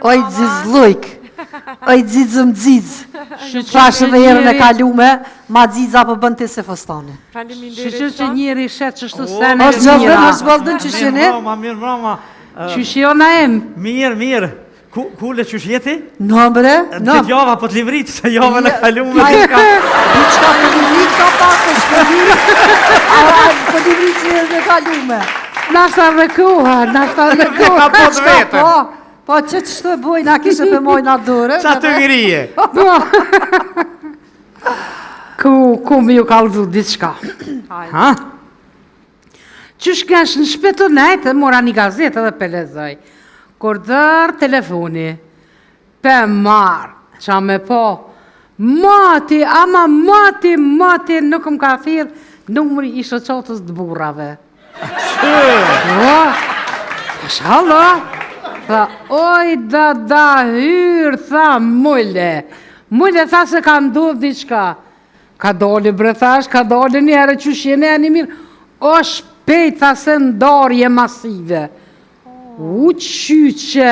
Oj dzizlujk, oj dzizëm dziz. Trashë dhe herën e kalume, ma dziza për bënd të se fostane. Shqyqyr që njëri shetë që shtu sene është gjëllë, është bëllëdën që shqyne? Mirë mrama. Qyqiona em? Mirë. Kule që shjeti? Në bre? Në të java për të livrit, se java në kalume. Diçka për livrit ka pak është për livrit. Për livrit që e dhe kalume. Nashta dhe koha. Ka po të vetëm. Po që shtu e boj, na kishe për moj nga dore. Qa të grije? Ku mi ju kaldu diçka. Ha? Qysh kesh në shpetë nejtë, mora një gazetë dhe pelezoj. Kur dërë telefoni, pe marë, qa me po, mati, nuk më ka thirë numëri i shoqotës të burrave. Shallo, tha, oj da hyrë, tha, mulle tha se ka ndodhë diqka. Ka dole bre thash, ka dole njëre që shjene e një mirë, o shpejt tha se ndarje masive. U qyqe,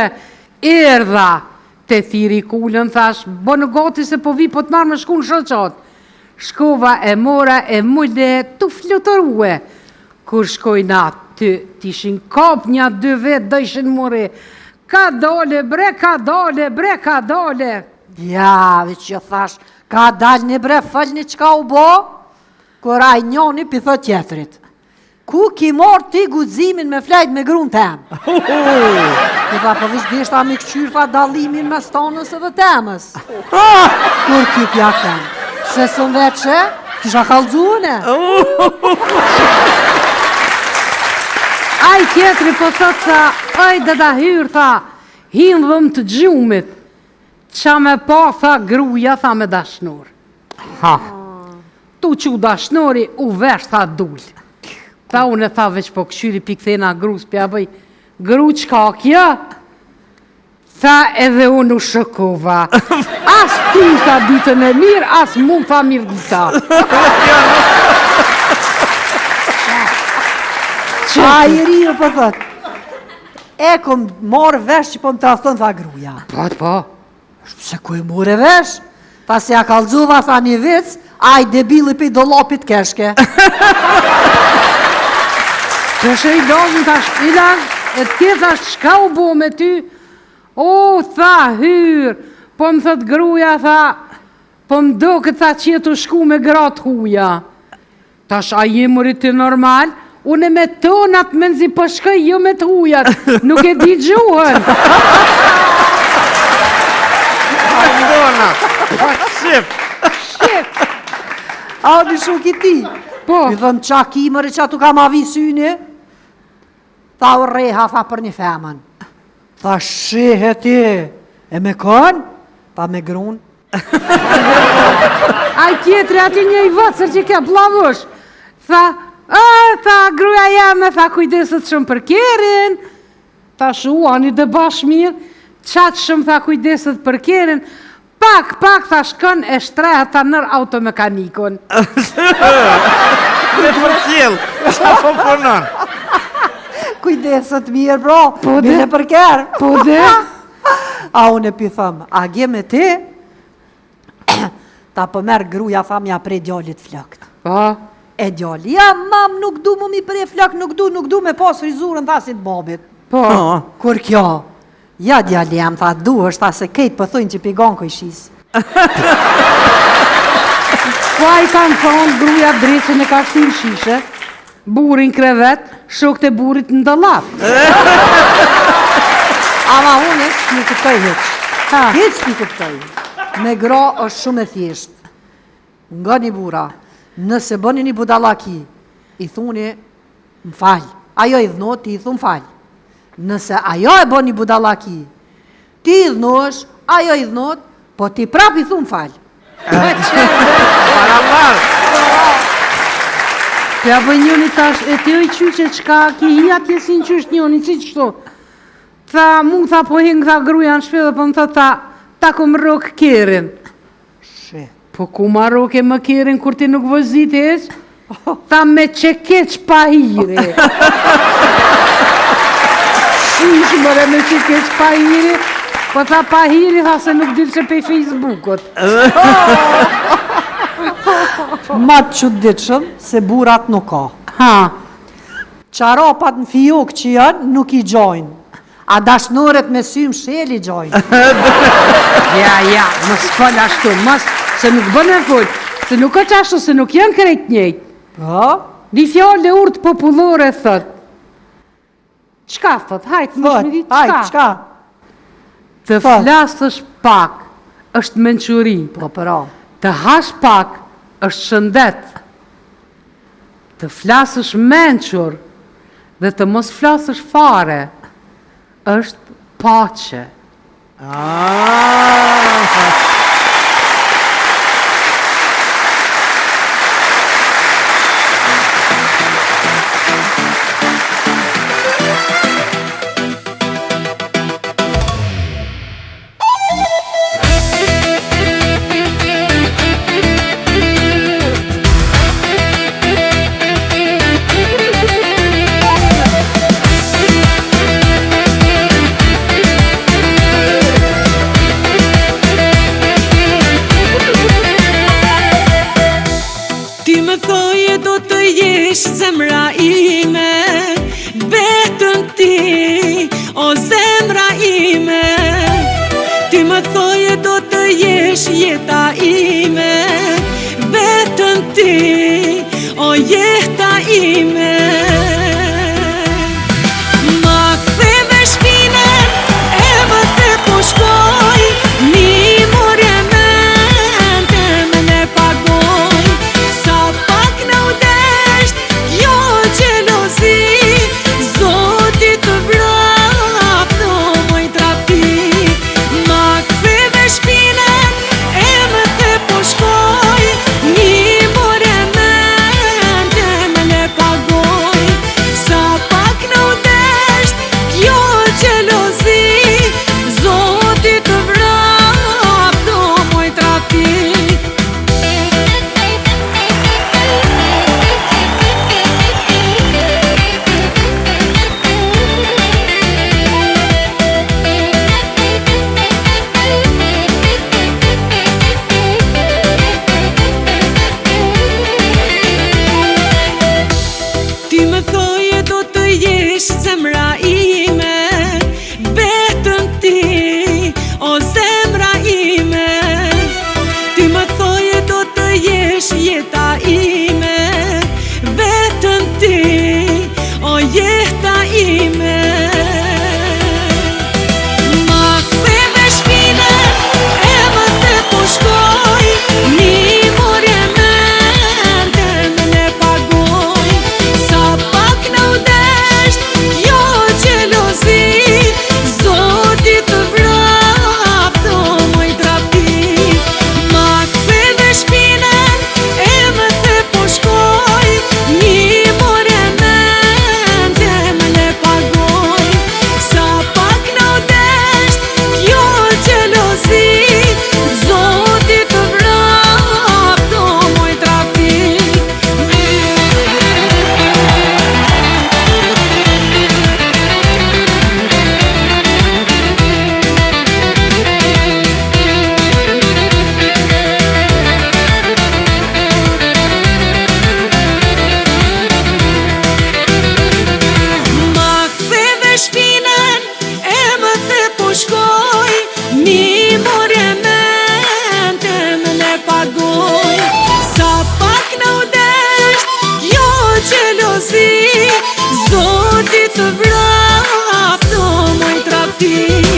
erdha, te thiri kullën, thash, bo në gati se po vi po të marrë me shku në shoqat. Shkova e mora e mulle të flutërue. Kur shkojna t'ishin kap nja 2 vetë, do ishin more. Ka dole, bre, ka dole. Ja, dhe që thash, ka dalë një bre, falni qka u bo, kur aj njoni pitho tjetërit. Ku ki morë ti guzimin me flajt me grunë tem? Ti tha, po vish dishta mi këqyrë fa dalimin me stonës edhe temës. Kur ki pja tem? Se së veqe, kisha kalzune. Aj tjetëri po thot tha, aj da hyrë tha, hinë dhëm të gjumit. Qa me pa, tha, gruja, tha me dashnur. Ha. Tu që dashnori, u vesh, tha, dull. Tha, unë e tha, veç po këshyri pikthena grus, pja bëj, gru qka kja? Tha, edhe unë u shokova. As ty, tha, ditën e mirë, as mund, tha, mirë dita. A i rirë për thët, e kom morë vesh që po më trafton, tha gruja. Po. Se ku e more vesh? Tha se ja kalzuva, tha një vic, a i debili për i dolopit keshke. Që shë i dozën tash ilan, e tjetë ashtë shka u bo me ty? O, tha, hyrë, po më thët gruja, tha, po më do këtë tha që jetu shku me gratë huja. Tash a jemërit të normal, unë me tonat me nëzi po shkoj jo me të hujat, nuk e di gjuhën. Tonat, shqip. A o di shuk i ti? Po. I thënë qa kimëri qa tu ka ma visyni? Tha u reha, tha për një femën. Tha shihe ti, e me kënë? Tha me grunë. Aj tjetëri ati një i vëtësër që ke plavush. Tha, gruja jame, tha kujdeset shumë për kerin. Tha shu, ani dhe bash mirë, qatë shumë tha kujdeset për kerin. Pak, tha shkën e shtrehet ta nër automekanikon. Dhe për qilë, qa po punon? Kujdeset mirë, bro, mine për kerë. Po dhe? A unë e pi thëmë, a gje me ti? Ta pëmerë gruja, thamë, ja prej djallit flakt. Po. E djalli, ja mam, nuk du mu mi prej flakt, nuk du me pas frizurën, tha si të babit. Po. Kur kjo? Ja djalli jam, tha, du është, tha se kejtë pëthujnë që pigon këj shisë. Po a i kanë thonë, gruja dreqën e ka shtin shishe, burin krevet, shok të burit në dëllap. Ama unë s'mi kuptoj heq. Heq s'mi kuptoj. Me gra është shumë e thjesht. Nga një bura, nëse bëni një budalaki, i thuni, më falj. Ajo i dhnot, ti i thunë falj. Nëse ajo e bëni budalaki, ti i dhnosh, ajo i dhnot, po ti prap i thunë falj. Paramal. Ja bëj njëni tash, e te oj qyqe qka ki hia tjesin qysht njëni, që qëto? Tha, mu tha po hingë, tha gruja në shpedhe, po më tha, ta ku më rok kerin. Po ku ma roke më kerin, kur ti nuk vëzit eq? Tha me që keq pa hire. Tash mëre me që keq Pahiri, po tha Pahiri, tha se nuk dilë që pe Facebookut. Ma të çuditshëm se burat nuk ka. Ha, Çarapat në fijok që janë nuk i gjojnë. A dashnoret me sy mshel i gjojnë. ja, mos fol ashtu, mos, se nuk bën e fol, se nuk është ashtu, se nuk janë krejt njëjtë. Po? Një fjallë e urtë popullore, thot. Qka, thot, hajtë, më shmi ditë, Hajt, çka? Të flasësh pak, është mençuri. Po, pra. Të hash pak, është shëndet. Të flasësh mençur, dhe të mos flasësh fare, është paqe. Zemra ime, vetëm ti, o zemra ime. Ti më thoje do të jesh jeta ime, vetëm ti, o jeta ime. Ma ktheve shpinën, e më të po shkoj, një morje mente me ne pagoj. Sa pak në udesht, jo gjelozi, Zoti të vrafto moj trapi. Ma ktheve shpinën, e më të po shkoj, një morje mente me ne pagoj. Sa pak në udesht, jo gjelozi, Zoti të vrafto moj trapi. Ti më thoje do të jesh zemra ime, vetëm ti, o zemra ime. Ti më thoje do të jesh jeta ime, vetëm ti, o jeta ime. Ma ktheve shpinën, e më të po shkoj, një morje mente me ne pagoj. Sa pak në udesht, jo gjelozi, Zoti të vrafto moj trapi. Ma ktheve shpinën, e më të po shkoj, një morje mente me ne pagoj. Sa pak në udesht, jo gjelozi, Zoti të vrafto moj trapi. Ma ktheve shpinën, e më the po shkoj, një morje mente me ne pagoj. Sa pak në udesht, jo gjelozi, Zoti të vrafto moj trapi.